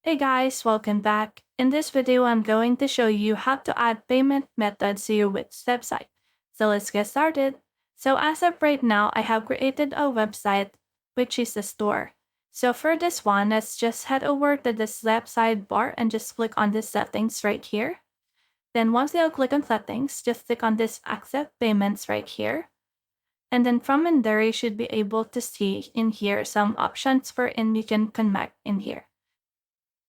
Hey guys, welcome back. In this video, I'm going to show you how to add payment methods to your Wix website. So let's get started. So as of right now, I have created a website, which is the store. So for this one, let's just head over to this left sidebar and just click on this settings right here. Then once you click on settings, just click on this accept payments right here. And then from in there, you should be able to see in here some options wherein you can connect in here.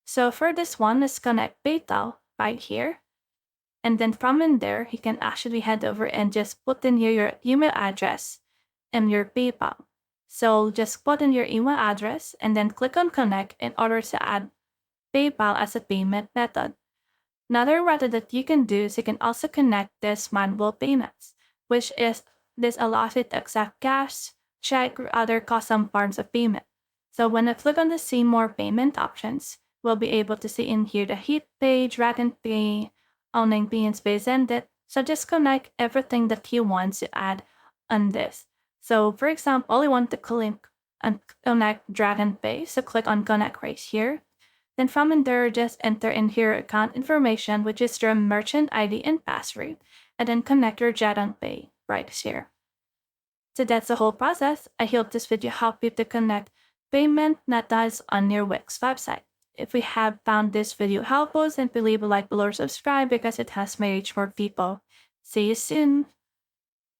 So for this one, let's connect PayPal right here. And then from in there, you can actually head over and just put in here your email address and your PayPal. So just put in your email address and then click on connect in order to add PayPal as a payment method. Another method that you can do is you can also connect this manual payments, which is this allows you to accept cash, check, or other custom forms of payment. So when I click on the see more payment options, we'll be able to see in here the hit page, rat and pay, online pay and space ended. So just connect everything that you want to add on this. So for example, you want to click and connect drag and pay. So click on connect right here. Then from in there, just enter in here account information, which is your merchant ID and password, and then connect your Jet and Pay right here. So that's the whole process. I hope this video helped you to connect payment methods on your Wix website. If you have found this video helpful, then please leave a like below or subscribe because it has made reach more people. See you soon!